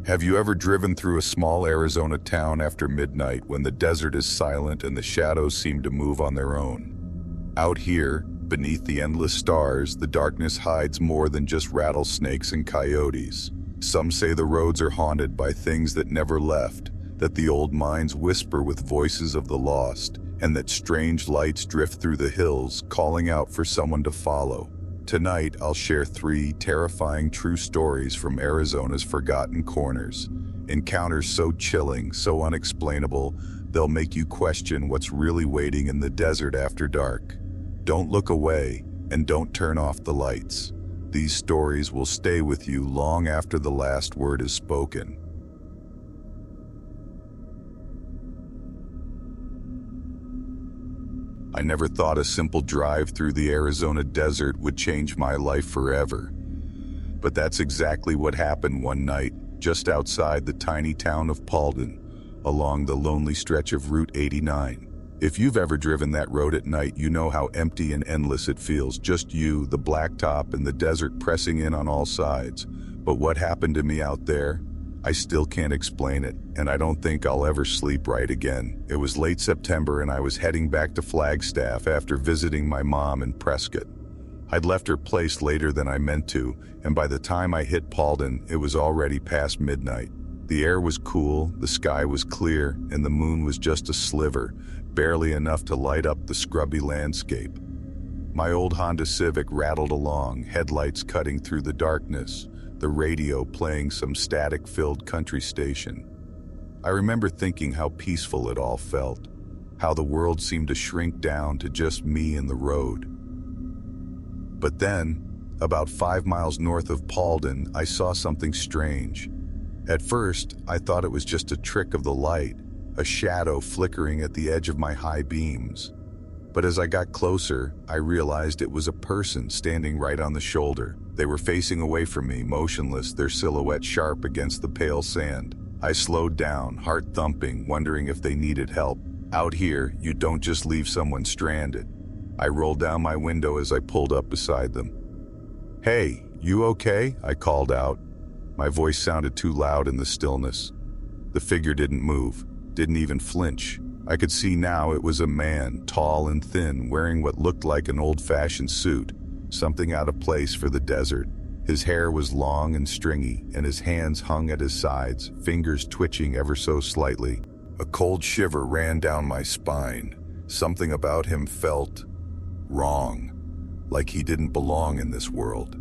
Have you ever driven through a small Arizona town after midnight when the desert is silent and the shadows seem to move on their own? Out here, beneath the endless stars, the darkness hides more than just rattlesnakes and coyotes. Some say the roads are haunted by things that never left, that the old mines whisper with voices of the lost, and that strange lights drift through the hills, calling out for someone to follow. Tonight, I'll share 3 terrifying true stories from Arizona's forgotten corners. Encounters so chilling, so unexplainable, they'll make you question what's really waiting in the desert after dark. Don't look away, and don't turn off the lights. These stories will stay with you long after the last word is spoken. I never thought a simple drive through the Arizona desert would change my life forever. But that's exactly what happened one night, just outside the tiny town of Paulden, along the lonely stretch of Route 89. If you've ever driven that road at night, you know how empty and endless it feels. Just you, the blacktop, and the desert pressing in on all sides. But what happened to me out there? I still can't explain it, and I don't think I'll ever sleep right again. It was late September and I was heading back to Flagstaff after visiting my mom in Prescott. I'd left her place later than I meant to, and by the time I hit Paulden, it was already past midnight. The air was cool, the sky was clear, and the moon was just a sliver, barely enough to light up the scrubby landscape. My old Honda Civic rattled along, headlights cutting through the darkness, the radio playing some static-filled country station. I remember thinking how peaceful it all felt, how the world seemed to shrink down to just me and the road. But then, about 5 miles north of Paulden, I saw something strange. At first, I thought it was just a trick of the light, a shadow flickering at the edge of my high beams. But as I got closer, I realized it was a person standing right on the shoulder. They were facing away from me, motionless, their silhouette sharp against the pale sand. I slowed down, heart thumping, wondering if they needed help. Out here, you don't just leave someone stranded. I rolled down my window as I pulled up beside them. "Hey, you okay?" I called out. My voice sounded too loud in the stillness. The figure didn't move, didn't even flinch. I could see now it was a man, tall and thin, wearing what looked like an old-fashioned suit, something out of place for the desert. His hair was long and stringy, and his hands hung at his sides, fingers twitching ever so slightly. A cold shiver ran down my spine. Something about him felt wrong, like he didn't belong in this world.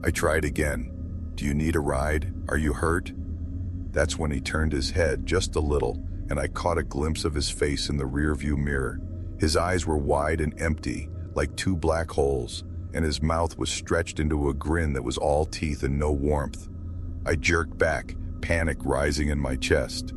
I tried again. "Do you need a ride? Are you hurt?" That's when he turned his head just a little, and I caught a glimpse of his face in the rearview mirror. His eyes were wide and empty, like 2 black holes, and his mouth was stretched into a grin that was all teeth and no warmth. I jerked back, panic rising in my chest.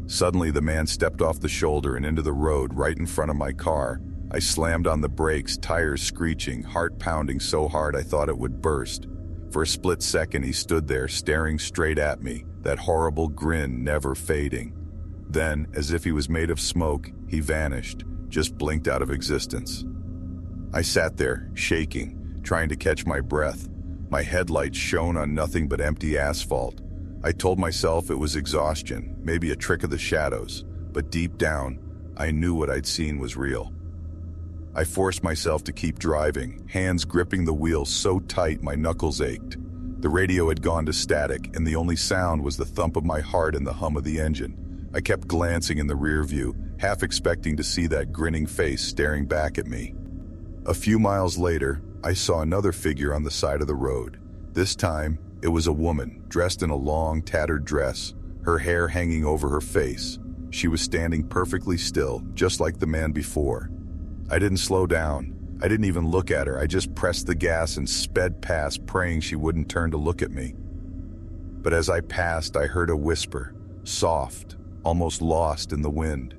Suddenly, the man stepped off the shoulder and into the road right in front of my car. I slammed on the brakes, tires screeching, heart pounding so hard I thought it would burst. For a split second, he stood there, staring straight at me, that horrible grin never fading. Then, as if he was made of smoke, he vanished, just blinked out of existence. I sat there, shaking, trying to catch my breath. My headlights shone on nothing but empty asphalt. I told myself it was exhaustion, maybe a trick of the shadows, but deep down, I knew what I'd seen was real. I forced myself to keep driving, hands gripping the wheel so tight my knuckles ached. The radio had gone to static, and the only sound was the thump of my heart and the hum of the engine. I kept glancing in the rear view, half expecting to see that grinning face staring back at me. A few miles later, I saw another figure on the side of the road. This time, it was a woman, dressed in a long, tattered dress, her hair hanging over her face. She was standing perfectly still, just like the man before. I didn't slow down. I didn't even look at her. I just pressed the gas and sped past, praying she wouldn't turn to look at me. But as I passed, I heard a whisper, soft, almost lost in the wind.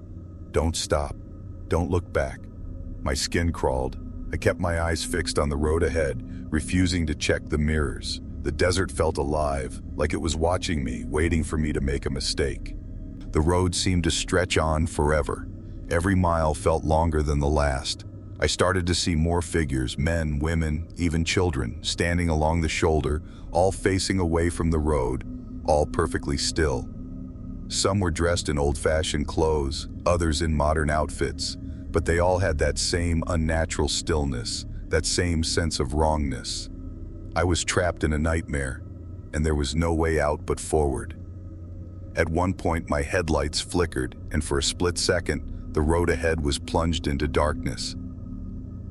"Don't stop. Don't look back." My skin crawled. I kept my eyes fixed on the road ahead, refusing to check the mirrors. The desert felt alive, like it was watching me, waiting for me to make a mistake. The road seemed to stretch on forever. Every mile felt longer than the last. I started to see more figures, men, women, even children, standing along the shoulder, all facing away from the road. all perfectly still. Some were dressed in old-fashioned clothes, others in modern outfits, but they all had that same unnatural stillness, that same sense of wrongness. I was trapped in a nightmare, and there was no way out but forward. At one point, my headlights flickered, and for a split second, the road ahead was plunged into darkness.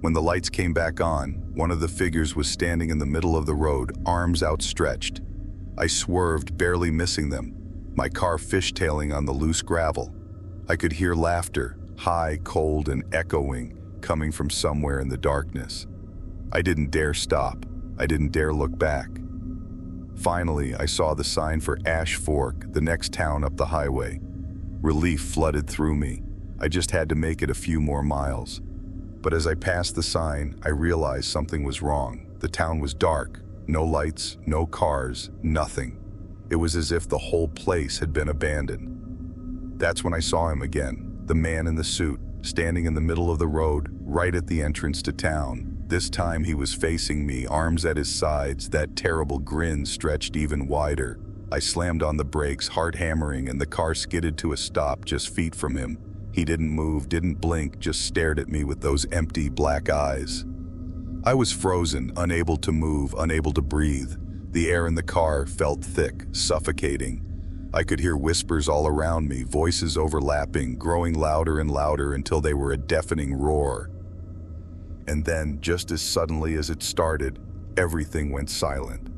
When the lights came back on, one of the figures was standing in the middle of the road, arms outstretched. I swerved, barely missing them, my car fishtailing on the loose gravel. I could hear laughter, high, cold, and echoing, coming from somewhere in the darkness. I didn't dare stop. I didn't dare look back. Finally, I saw the sign for Ash Fork, the next town up the highway. Relief flooded through me. I just had to make it a few more miles. But as I passed the sign, I realized something was wrong. The town was dark. No lights, no cars, nothing. It was as if the whole place had been abandoned. That's when I saw him again, the man in the suit, standing in the middle of the road, right at the entrance to town. This time he was facing me, arms at his sides, that terrible grin stretched even wider. I slammed on the brakes, heart hammering, and the car skidded to a stop just feet from him. He didn't move, didn't blink, just stared at me with those empty black eyes. I was frozen, unable to move, unable to breathe. The air in the car felt thick, suffocating. I could hear whispers all around me, voices overlapping, growing louder and louder until they were a deafening roar. And then, just as suddenly as it started, everything went silent.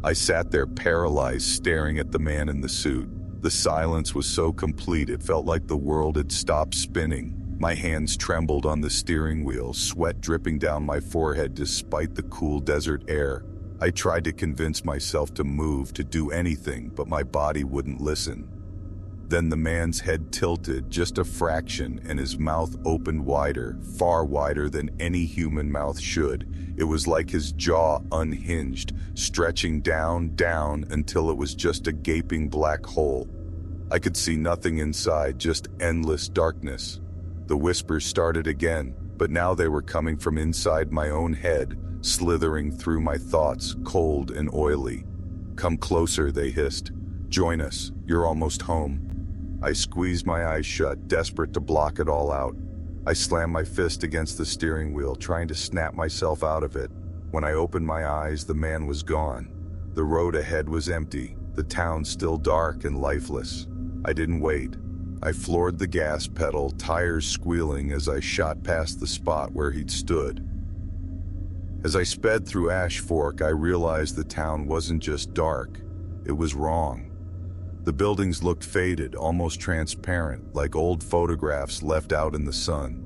I sat there paralyzed, staring at the man in the suit. The silence was so complete it felt like the world had stopped spinning. My hands trembled on the steering wheel, sweat dripping down my forehead despite the cool desert air. I tried to convince myself to move, to do anything, but my body wouldn't listen. Then the man's head tilted just a fraction and his mouth opened wider, far wider than any human mouth should. It was like his jaw unhinged, stretching down until it was just a gaping black hole. I could see nothing inside, just endless darkness. The whispers started again, but now they were coming from inside my own head, slithering through my thoughts, cold and oily. "Come closer," they hissed. "Join us. You're almost home." I squeezed my eyes shut, desperate to block it all out. I slammed my fist against the steering wheel, trying to snap myself out of it. When I opened my eyes, the man was gone. The road ahead was empty, the town still dark and lifeless. I didn't wait. I floored the gas pedal, tires squealing as I shot past the spot where he'd stood. As I sped through Ash Fork, I realized the town wasn't just dark, it was wrong. The buildings looked faded, almost transparent, like old photographs left out in the sun.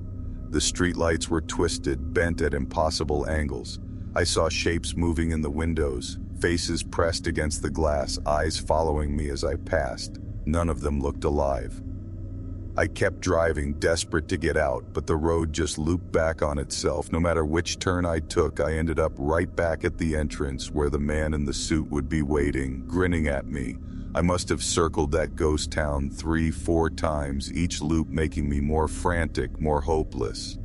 The streetlights were twisted, bent at impossible angles. I saw shapes moving in the windows, faces pressed against the glass, eyes following me as I passed. None of them looked alive. I kept driving, desperate to get out, but the road just looped back on itself. No matter which turn I took, I ended up right back at the entrance where the man in the suit would be waiting, grinning at me. I must have circled that ghost town 3-4 times, each loop making me more frantic, more hopeless.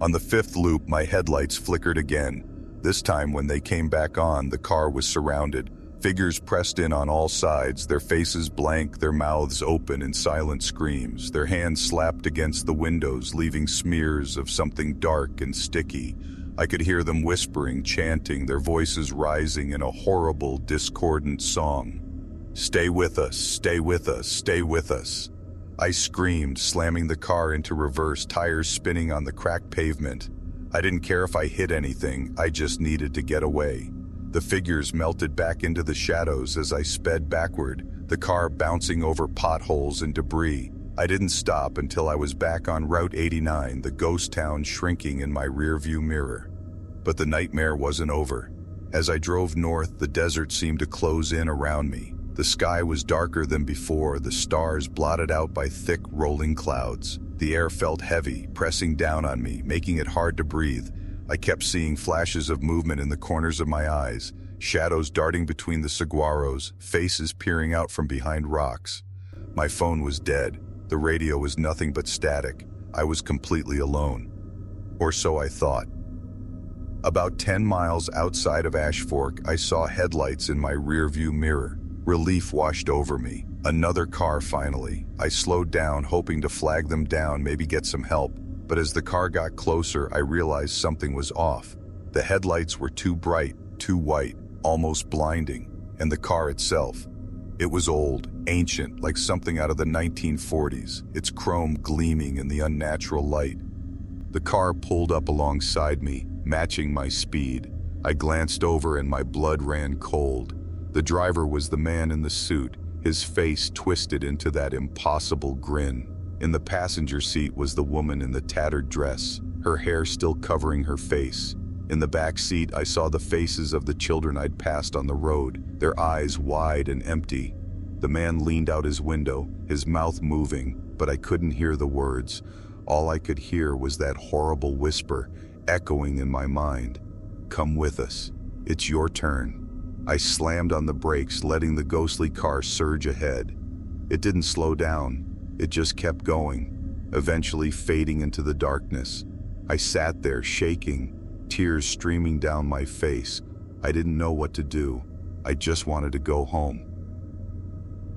On the 5th loop, my headlights flickered again. This time, when they came back on, the car was surrounded. Figures pressed in on all sides, their faces blank, their mouths open in silent screams. Their hands slapped against the windows, leaving smears of something dark and sticky. I could hear them whispering, chanting, their voices rising in a horrible, discordant song. "Stay with us, stay with us, stay with us." I screamed, slamming the car into reverse, tires spinning on the cracked pavement. I didn't care if I hit anything, I just needed to get away. The figures melted back into the shadows as I sped backward, the car bouncing over potholes and debris. I didn't stop until I was back on Route 89, the ghost town shrinking in my rearview mirror. But the nightmare wasn't over. As I drove north, the desert seemed to close in around me. The sky was darker than before, the stars blotted out by thick, rolling clouds. The air felt heavy, pressing down on me, making it hard to breathe. I kept seeing flashes of movement in the corners of my eyes, shadows darting between the saguaros, faces peering out from behind rocks. My phone was dead. The radio was nothing but static. I was completely alone. Or so I thought. About 10 miles outside of Ash Fork, I saw headlights in my rearview mirror. Relief washed over me. Another car finally. I slowed down, hoping to flag them down, maybe get some help. But as the car got closer, I realized something was off. The headlights were too bright, too white, almost blinding. And the car itself. It was old, ancient, like something out of the 1940s, its chrome gleaming in the unnatural light. The car pulled up alongside me, matching my speed. I glanced over and my blood ran cold. The driver was the man in the suit, his face twisted into that impossible grin. In the passenger seat was the woman in the tattered dress, her hair still covering her face. In the back seat, I saw the faces of the children I'd passed on the road, their eyes wide and empty. The man leaned out his window, his mouth moving, but I couldn't hear the words. All I could hear was that horrible whisper, echoing in my mind. "Come with us. It's your turn." I slammed on the brakes, letting the ghostly car surge ahead. It didn't slow down. It just kept going, eventually fading into the darkness. I sat there, shaking, tears streaming down my face. I didn't know what to do. I just wanted to go home.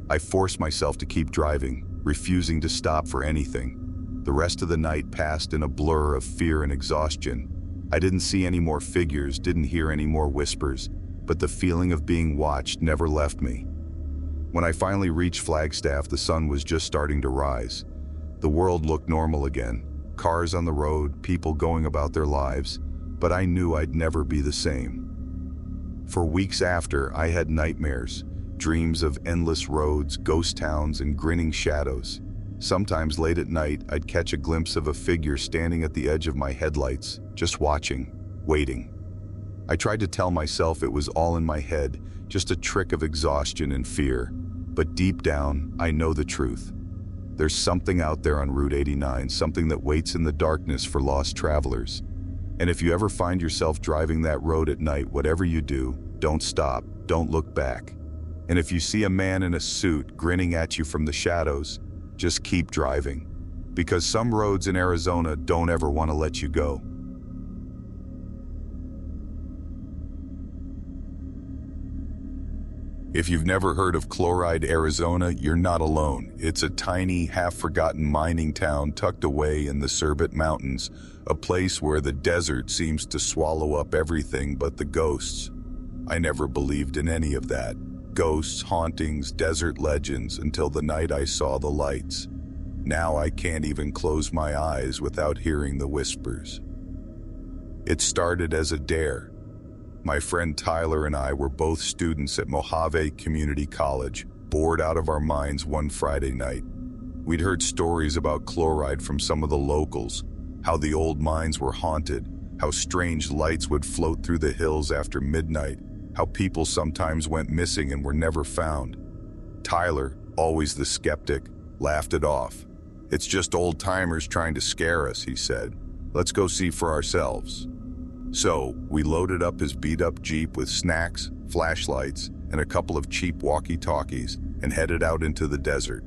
I forced myself to keep driving, refusing to stop for anything. The rest of the night passed in a blur of fear and exhaustion. I didn't see any more figures, didn't hear any more whispers, but the feeling of being watched never left me. When I finally reached Flagstaff, the sun was just starting to rise. The world looked normal again. Cars on the road, people going about their lives, but I knew I'd never be the same. For weeks after, I had nightmares, dreams of endless roads, ghost towns, and grinning shadows. Sometimes late at night, I'd catch a glimpse of a figure standing at the edge of my headlights, just watching, waiting. I tried to tell myself it was all in my head, just a trick of exhaustion and fear. But deep down, I know the truth. There's something out there on Route 89, something that waits in the darkness for lost travelers. And if you ever find yourself driving that road at night, whatever you do, don't stop, don't look back. And if you see a man in a suit grinning at you from the shadows, just keep driving. Because some roads in Arizona don't ever want to let you go. If you've never heard of Chloride, Arizona, you're not alone. It's a tiny, half-forgotten mining town tucked away in the Surbit Mountains, a place where the desert seems to swallow up everything but the ghosts. I never believed in any of that. Ghosts, hauntings, desert legends, until the night I saw the lights. Now I can't even close my eyes without hearing the whispers. It started as a dare. My friend Tyler and I were both students at Mojave Community College, bored out of our minds one Friday night. We'd heard stories about Chloride from some of the locals, how the old mines were haunted, how strange lights would float through the hills after midnight, how people sometimes went missing and were never found. Tyler, always the skeptic, laughed it off. "It's just old-timers trying to scare us," he said. "Let's go see for ourselves." So, we loaded up his beat-up Jeep with snacks, flashlights, and a couple of cheap walkie-talkies and headed out into the desert.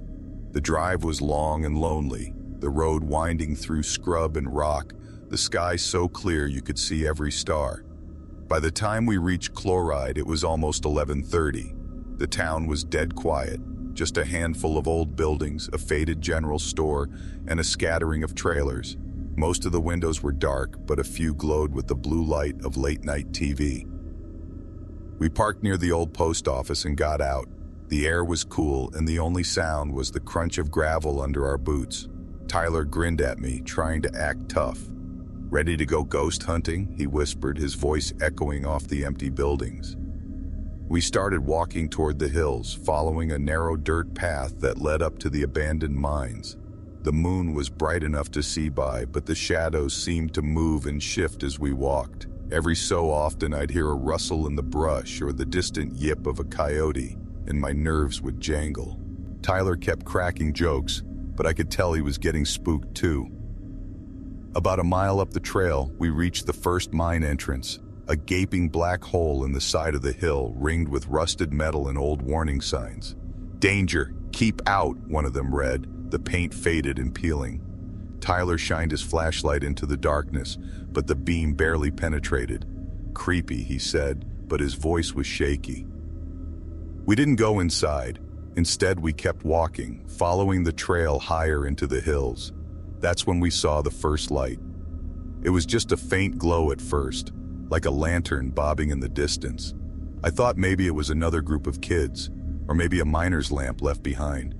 The drive was long and lonely, the road winding through scrub and rock, the sky so clear you could see every star. By the time we reached Chloride, it was almost 11:30. The town was dead quiet, just a handful of old buildings, a faded general store, and a scattering of trailers. Most of the windows were dark, but a few glowed with the blue light of late-night TV. We parked near the old post office and got out. The air was cool, and the only sound was the crunch of gravel under our boots. Tyler grinned at me, trying to act tough. "Ready to go ghost hunting?" he whispered, his voice echoing off the empty buildings. We started walking toward the hills, following a narrow dirt path that led up to the abandoned mines. The moon was bright enough to see by, but the shadows seemed to move and shift as we walked. Every so often I'd hear a rustle in the brush or the distant yip of a coyote, and my nerves would jangle. Tyler kept cracking jokes, but I could tell he was getting spooked too. About a mile up the trail, we reached the first mine entrance, a gaping black hole in the side of the hill ringed with rusted metal and old warning signs. "Danger! Keep out!" one of them read, the paint faded and peeling. Tyler shined his flashlight into the darkness, but the beam barely penetrated. "Creepy," he said, but his voice was shaky. We didn't go inside. Instead, we kept walking, following the trail higher into the hills. That's when we saw the first light. It was just a faint glow at first, like a lantern bobbing in the distance. I thought maybe it was another group of kids, or maybe a miner's lamp left behind.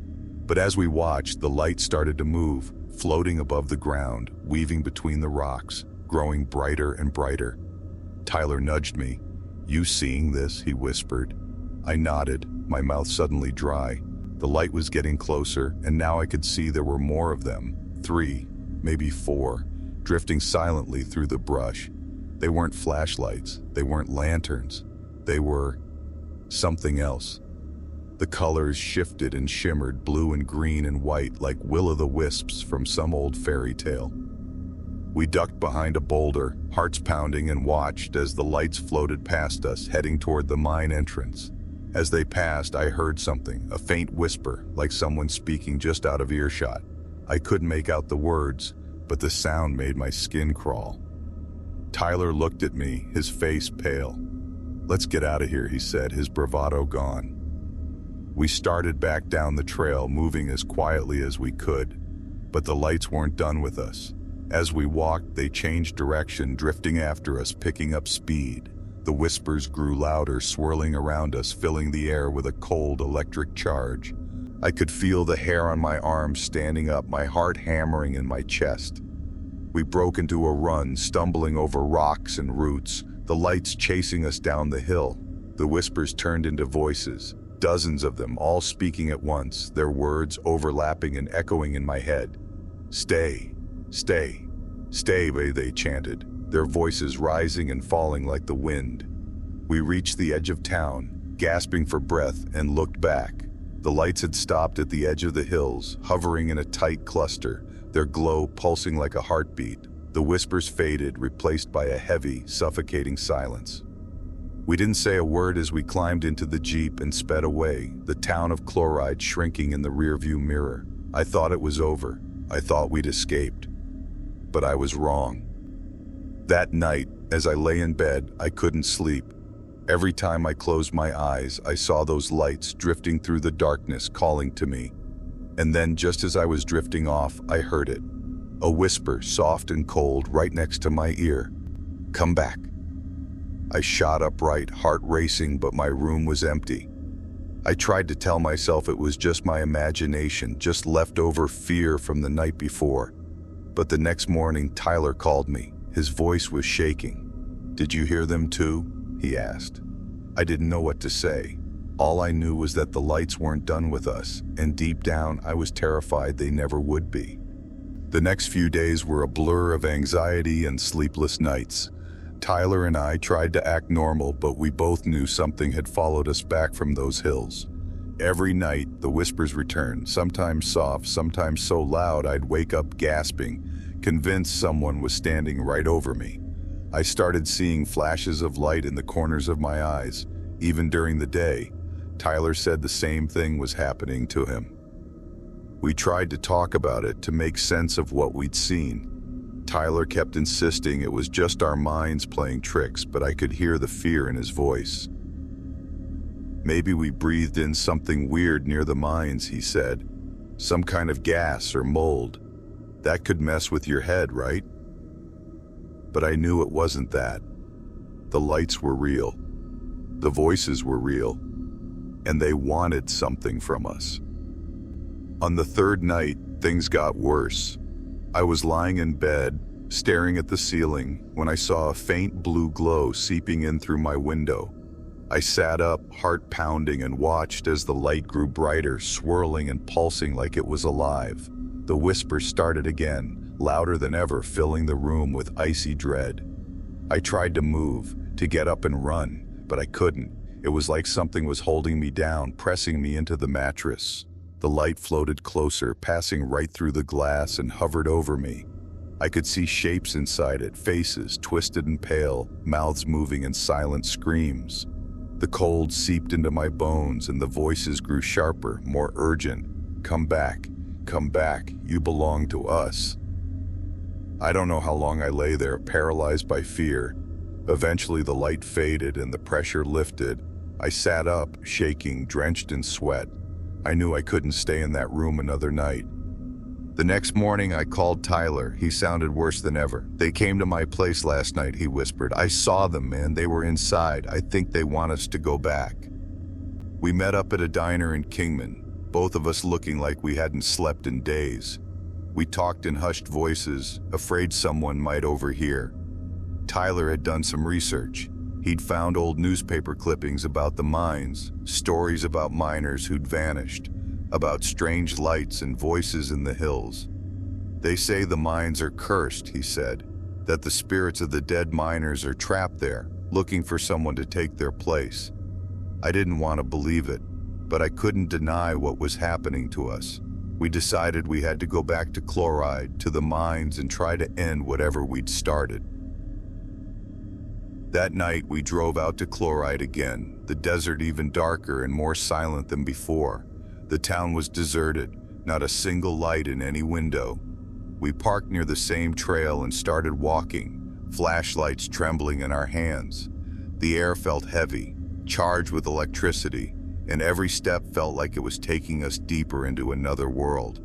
But as we watched, the light started to move, floating above the ground, weaving between the rocks, growing brighter and brighter. Tyler nudged me. "You seeing this?" he whispered. I nodded, my mouth suddenly dry. The light was getting closer, and now I could see there were more of them. 3, maybe 4, drifting silently through the brush. They weren't flashlights, they weren't lanterns. They were something else. The colors shifted and shimmered, blue and green and white, like will-o'-the-wisps from some old fairy tale. We ducked behind a boulder, hearts pounding, and watched as the lights floated past us, heading toward the mine entrance. As they passed, I heard something, a faint whisper, like someone speaking just out of earshot. I couldn't make out the words, but the sound made my skin crawl. Tyler looked at me, his face pale. "Let's get out of here," he said, his bravado gone. We started back down the trail, moving as quietly as we could, but the lights weren't done with us. As we walked, they changed direction, drifting after us, picking up speed. The whispers grew louder, swirling around us, filling the air with a cold electric charge. I could feel the hair on my arms standing up, my heart hammering in my chest. We broke into a run, stumbling over rocks and roots, the lights chasing us down the hill. The whispers turned into voices, dozens of them, all speaking at once, their words overlapping and echoing in my head. "Stay, stay, stay," they chanted, their voices rising and falling like the wind. We reached the edge of town, gasping for breath, and looked back. The lights had stopped at the edge of the hills, hovering in a tight cluster, their glow pulsing like a heartbeat. The whispers faded, replaced by a heavy, suffocating silence. We didn't say a word as we climbed into the Jeep and sped away, the town of Chloride shrinking in the rearview mirror. I thought it was over. I thought we'd escaped. But I was wrong. That night, as I lay in bed, I couldn't sleep. Every time I closed my eyes, I saw those lights drifting through the darkness, calling to me. And then, just as I was drifting off, I heard it. A whisper, soft and cold, right next to my ear. "Come back." I shot upright, heart racing, but my room was empty. I tried to tell myself it was just my imagination, just leftover fear from the night before. But the next morning, Tyler called me. His voice was shaking. "Did you hear them too?" he asked. I didn't know what to say. All I knew was that the lights weren't done with us, and deep down I was terrified they never would be. The next few days were a blur of anxiety and sleepless nights. Tyler and I tried to act normal, but we both knew something had followed us back from those hills. Every night, the whispers returned, sometimes soft, sometimes so loud I'd wake up gasping, convinced someone was standing right over me. I started seeing flashes of light in the corners of my eyes, even during the day. Tyler said the same thing was happening to him. We tried to talk about it, to make sense of what we'd seen. Tyler kept insisting it was just our minds playing tricks, but I could hear the fear in his voice. "Maybe we breathed in something weird near the mines," he said. "Some kind of gas or mold. That could mess with your head, right?" But I knew it wasn't that. The lights were real. The voices were real. And they wanted something from us. On the third night, things got worse. I was lying in bed, staring at the ceiling, when I saw a faint blue glow seeping in through my window. I sat up, heart pounding, and watched as the light grew brighter, swirling and pulsing like it was alive. The whisper started again, louder than ever, filling the room with icy dread. I tried to move, to get up and run, but I couldn't. It was like something was holding me down, pressing me into the mattress. The light floated closer, passing right through the glass, and hovered over me. I could see shapes inside it, faces, twisted and pale, mouths moving in silent screams. The cold seeped into my bones, and the voices grew sharper, more urgent. Come back, you belong to us." I don't know how long I lay there, paralyzed by fear. Eventually the light faded and the pressure lifted. I sat up, shaking, drenched in sweat. I knew I couldn't stay in that room another night. The next morning, I called Tyler. He sounded worse than ever. "They came to my place last night," he whispered. "I saw them, man. They were inside. I think they want us to go back." We met up at a diner in Kingman, both of us looking like we hadn't slept in days. We talked in hushed voices, afraid someone might overhear. Tyler had done some research. He'd found old newspaper clippings about the mines, stories about miners who'd vanished, about strange lights and voices in the hills. "They say the mines are cursed," he said, "that the spirits of the dead miners are trapped there, looking for someone to take their place." I didn't want to believe it, but I couldn't deny what was happening to us. We decided we had to go back to Chloride, to the mines, and try to end whatever we'd started. That night, we drove out to Chloride again, the desert even darker and more silent than before. The town was deserted, not a single light in any window. We parked near the same trail and started walking, flashlights trembling in our hands. The air felt heavy, charged with electricity, and every step felt like it was taking us deeper into another world.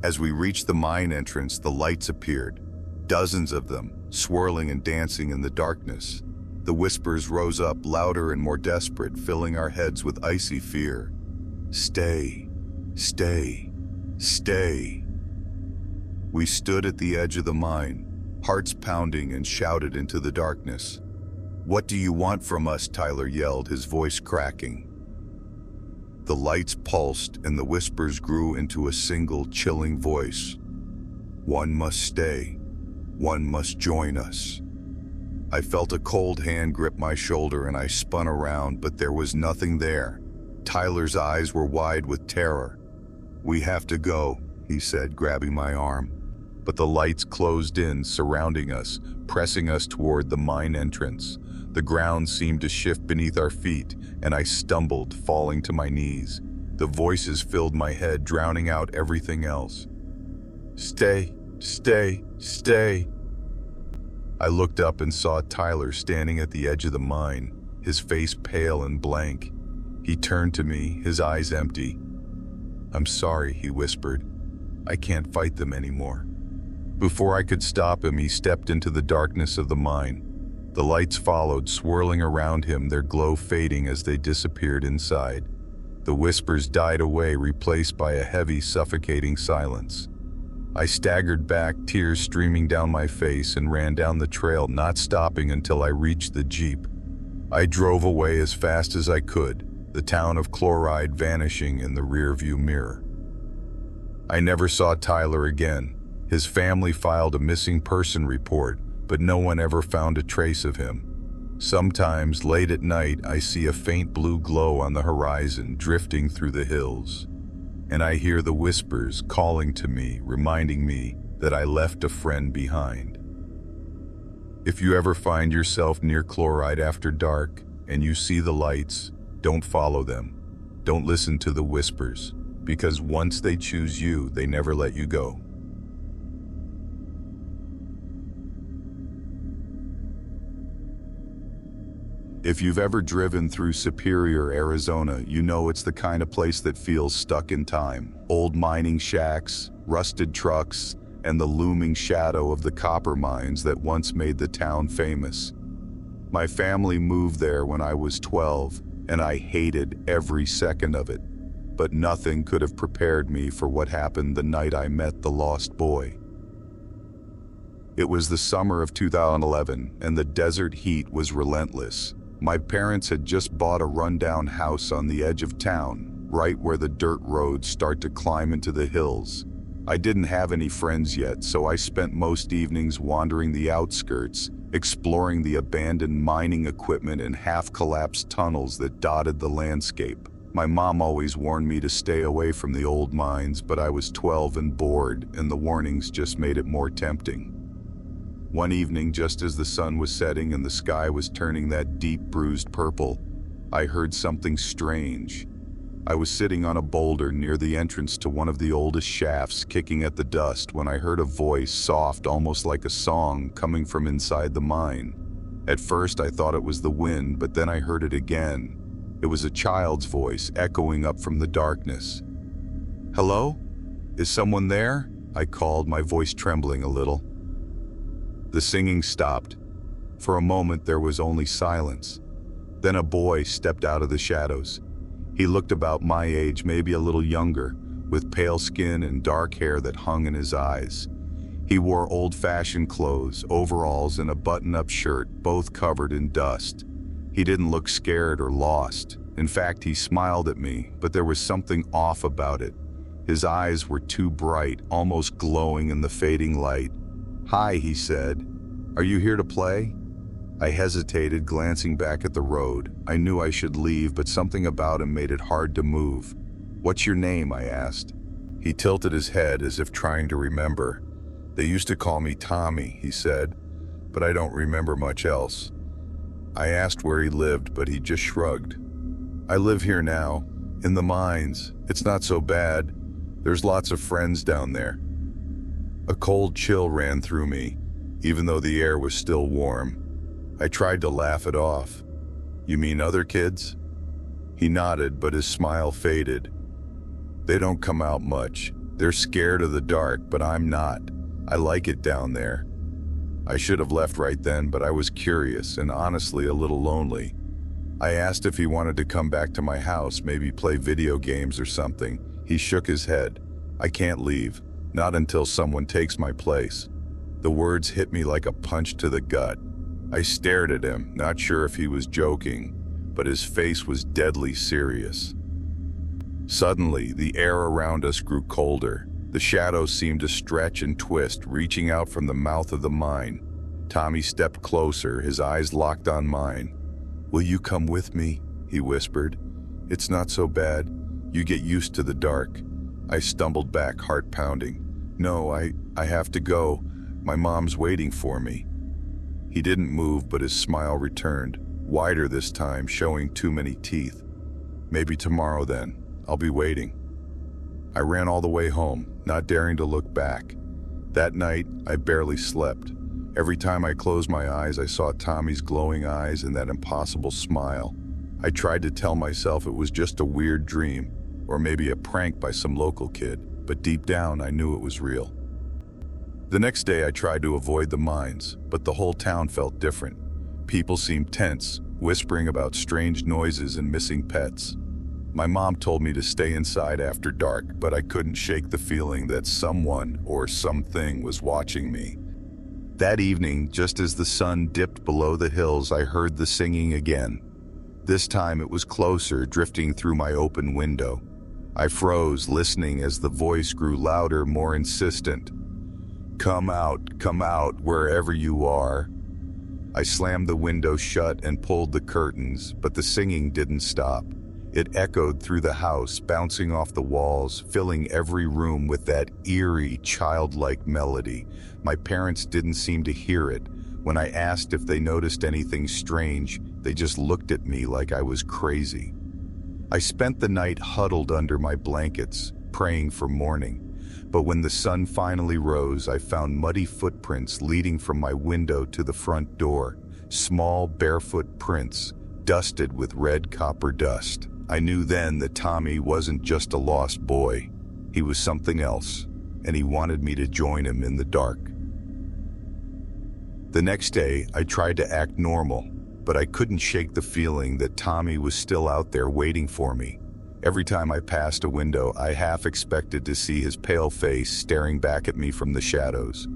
As we reached the mine entrance, the lights appeared, dozens of them, swirling and dancing in the darkness. The whispers rose up louder and more desperate, filling our heads with icy fear. "Stay, stay, stay." We stood at the edge of the mine, hearts pounding, and shouted into the darkness. "What do you want from us?" Tyler yelled, his voice cracking. The lights pulsed and the whispers grew into a single chilling voice. "One must stay. One must join us." I felt a cold hand grip my shoulder and I spun around, but there was nothing there. Tyler's eyes were wide with terror. "We have to go," he said, grabbing my arm. But the lights closed in, surrounding us, pressing us toward the mine entrance. The ground seemed to shift beneath our feet, and I stumbled, falling to my knees. The voices filled my head, drowning out everything else. "Stay, stay, stay." I looked up and saw Tyler standing at the edge of the mine, his face pale and blank. He turned to me, his eyes empty. "I'm sorry," he whispered. "I can't fight them anymore." Before I could stop him, he stepped into the darkness of the mine. The lights followed, swirling around him, their glow fading as they disappeared inside. The whispers died away, replaced by a heavy, suffocating silence. I staggered back, tears streaming down my face, and ran down the trail, not stopping until I reached the Jeep. I drove away as fast as I could, the town of Chloride vanishing in the rearview mirror. I never saw Tyler again. His family filed a missing person report, but no one ever found a trace of him. Sometimes, late at night, I see a faint blue glow on the horizon drifting through the hills, and I hear the whispers calling to me, reminding me that I left a friend behind. If you ever find yourself near Chloride after dark and you see the lights, don't follow them. Don't listen to the whispers, because once they choose you, they never let you go. If you've ever driven through Superior, Arizona, you know it's the kind of place that feels stuck in time. Old mining shacks, rusted trucks, and the looming shadow of the copper mines that once made the town famous. My family moved there when I was 12, and I hated every second of it. But nothing could have prepared me for what happened the night I met the lost boy. It was the summer of 2011, and the desert heat was relentless. My parents had just bought a rundown house on the edge of town, right where the dirt roads start to climb into the hills. I didn't have any friends yet, so I spent most evenings wandering the outskirts, exploring the abandoned mining equipment and half-collapsed tunnels that dotted the landscape. My mom always warned me to stay away from the old mines, but I was 12 and bored, and the warnings just made it more tempting. One evening, just as the sun was setting and the sky was turning that deep bruised purple, I heard something strange. I was sitting on a boulder near the entrance to one of the oldest shafts, kicking at the dust, when I heard a voice, soft, almost like a song, coming from inside the mine. At first I thought it was the wind, but then I heard it again. It was a child's voice echoing up from the darkness. "Hello? Is someone there?" I called, my voice trembling a little. The singing stopped. For a moment there was only silence. Then a boy stepped out of the shadows. He looked about my age, maybe a little younger, with pale skin and dark hair that hung in his eyes. He wore old-fashioned clothes, overalls, and a button-up shirt, both covered in dust. He didn't look scared or lost. In fact, he smiled at me, but there was something off about it. His eyes were too bright, almost glowing in the fading light. "Hi," he said. "Are you here to play?" I hesitated, glancing back at the road. I knew I should leave, but something about him made it hard to move. "What's your name?" I asked. He tilted his head as if trying to remember. "They used to call me Tommy," he said, "but I don't remember much else." I asked where he lived, but he just shrugged. "I live here now, in the mines. It's not so bad. There's lots of friends down there." A cold chill ran through me, even though the air was still warm. I tried to laugh it off. "You mean other kids?" He nodded, but his smile faded. "They don't come out much. They're scared of the dark, but I'm not. I like it down there." I should have left right then, but I was curious and honestly a little lonely. I asked if he wanted to come back to my house, maybe play video games or something. He shook his head. "I can't leave, not until someone takes my place." The words hit me like a punch to the gut. I stared at him, not sure if he was joking, but his face was deadly serious. Suddenly, the air around us grew colder. The shadows seemed to stretch and twist, reaching out from the mouth of the mine. Tommy stepped closer, his eyes locked on mine. "Will you come with me?" he whispered. "It's not so bad. You get used to the dark." I stumbled back, heart pounding. "No, I have to go. My mom's waiting for me." He didn't move, but his smile returned, wider this time, showing too many teeth. "Maybe tomorrow then. I'll be waiting." I ran all the way home, not daring to look back. That night, I barely slept. Every time I closed my eyes, I saw Tommy's glowing eyes and that impossible smile. I tried to tell myself it was just a weird dream, or maybe a prank by some local kid, but deep down I knew it was real. The next day I tried to avoid the mines, but the whole town felt different. People seemed tense, whispering about strange noises and missing pets. My mom told me to stay inside after dark, but I couldn't shake the feeling that someone or something was watching me. That evening, just as the sun dipped below the hills, I heard the singing again. This time it was closer, drifting through my open window. I froze, listening as the voice grew louder, more insistent. Come out, wherever you are." I slammed the window shut and pulled the curtains, but the singing didn't stop. It echoed through the house, bouncing off the walls, filling every room with that eerie, childlike melody. My parents didn't seem to hear it. When I asked if they noticed anything strange, they just looked at me like I was crazy. I spent the night huddled under my blankets, praying for morning. But when the sun finally rose, I found muddy footprints leading from my window to the front door. Small, barefoot prints, dusted with red copper dust. I knew then that Tommy wasn't just a lost boy. He was something else, and he wanted me to join him in the dark. The next day, I tried to act normal, but I couldn't shake the feeling that Tommy was still out there waiting for me. Every time I passed a window, I half expected to see his pale face staring back at me from the shadows.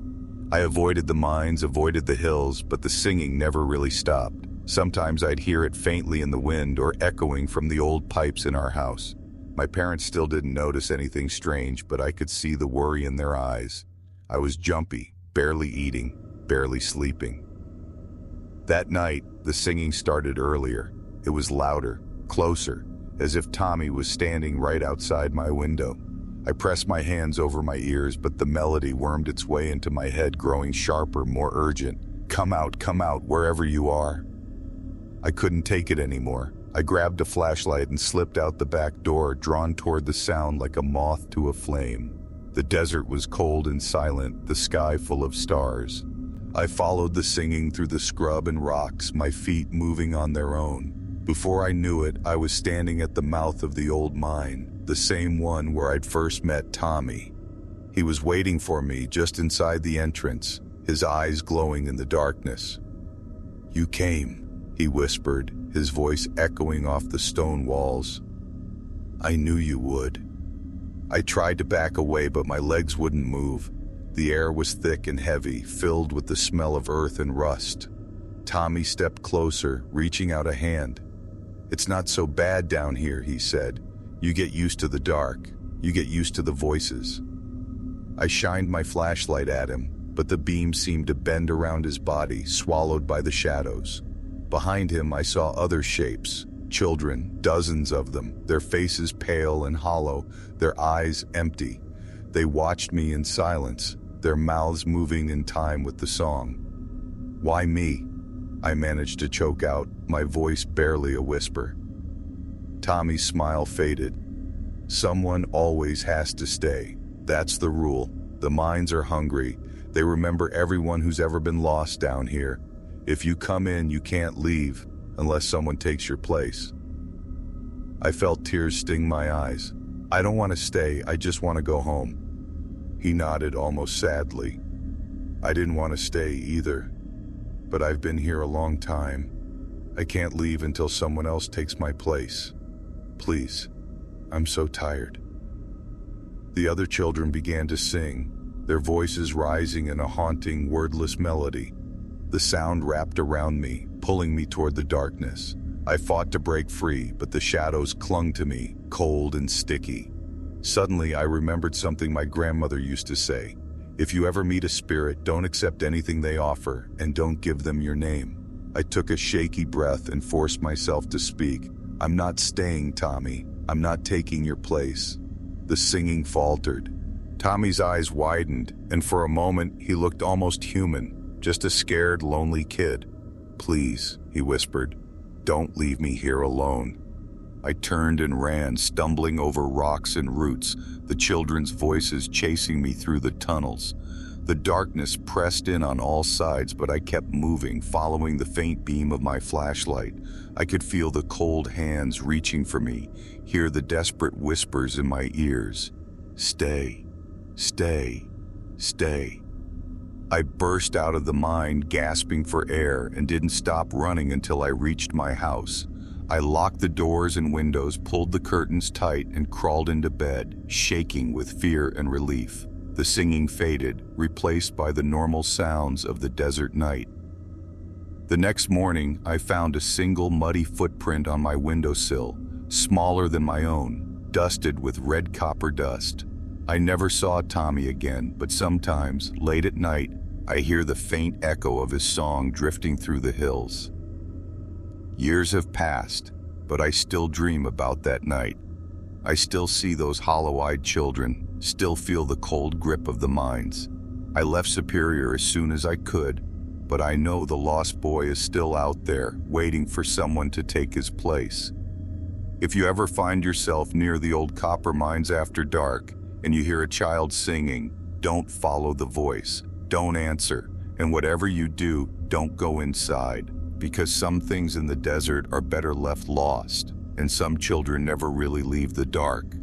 I avoided the mines, avoided the hills, but the singing never really stopped. Sometimes I'd hear it faintly in the wind or echoing from the old pipes in our house. My parents still didn't notice anything strange, but I could see the worry in their eyes. I was jumpy, barely eating, barely sleeping. That night, the singing started earlier. It was louder, closer, as if Tommy was standing right outside my window. I pressed my hands over my ears, but the melody wormed its way into my head, growing sharper, more urgent. Come out, wherever you are." I couldn't take it anymore. I grabbed a flashlight and slipped out the back door, drawn toward the sound like a moth to a flame. The desert was cold and silent, the sky full of stars. I followed the singing through the scrub and rocks, my feet moving on their own. Before I knew it, I was standing at the mouth of the old mine, the same one where I'd first met Tommy. He was waiting for me just inside the entrance, his eyes glowing in the darkness. "You came," he whispered, his voice echoing off the stone walls. "I knew you would." I tried to back away, but my legs wouldn't move. The air was thick and heavy, filled with the smell of earth and rust. Tommy stepped closer, reaching out a hand. "It's not so bad down here," he said. "You get used to the dark. You get used to the voices." I shined my flashlight at him, but the beam seemed to bend around his body, swallowed by the shadows. Behind him, I saw other shapes, children, dozens of them, their faces pale and hollow, their eyes empty. They watched me in silence, their mouths moving in time with the song. "Why me?" I managed to choke out, my voice barely a whisper. Tommy's smile faded. "Someone always has to stay. That's the rule. The mines are hungry. They remember everyone who's ever been lost down here. If you come in, you can't leave, unless someone takes your place." I felt tears sting my eyes. "I don't want to stay, I just want to go home." He nodded almost sadly. "I didn't want to stay either, but I've been here a long time. I can't leave until someone else takes my place. Please, I'm so tired." The other children began to sing, their voices rising in a haunting, wordless melody. The sound wrapped around me, pulling me toward the darkness. I fought to break free, but the shadows clung to me, cold and sticky. Suddenly, I remembered something my grandmother used to say. "If you ever meet a spirit, don't accept anything they offer, and don't give them your name." I took a shaky breath and forced myself to speak. "I'm not staying, Tommy. I'm not taking your place." The singing faltered. Tommy's eyes widened, and for a moment, he looked almost human, just a scared, lonely kid. "Please," he whispered, "don't leave me here alone." I turned and ran, stumbling over rocks and roots, the children's voices chasing me through the tunnels. The darkness pressed in on all sides, but I kept moving, following the faint beam of my flashlight. I could feel the cold hands reaching for me, hear the desperate whispers in my ears. "Stay, stay, stay." I burst out of the mine, gasping for air, and didn't stop running until I reached my house. I locked the doors and windows, pulled the curtains tight, and crawled into bed, shaking with fear and relief. The singing faded, replaced by the normal sounds of the desert night. The next morning, I found a single muddy footprint on my windowsill, smaller than my own, dusted with red copper dust. I never saw Tommy again, but sometimes, late at night, I hear the faint echo of his song drifting through the hills. Years have passed, but I still dream about that night. I still see those hollow-eyed children, still feel the cold grip of the mines. I left Superior as soon as I could, but I know the lost boy is still out there, waiting for someone to take his place. If you ever find yourself near the old copper mines after dark, and you hear a child singing, don't follow the voice, don't answer, and whatever you do, don't go inside, because some things in the desert are better left lost, and some children never really leave the dark.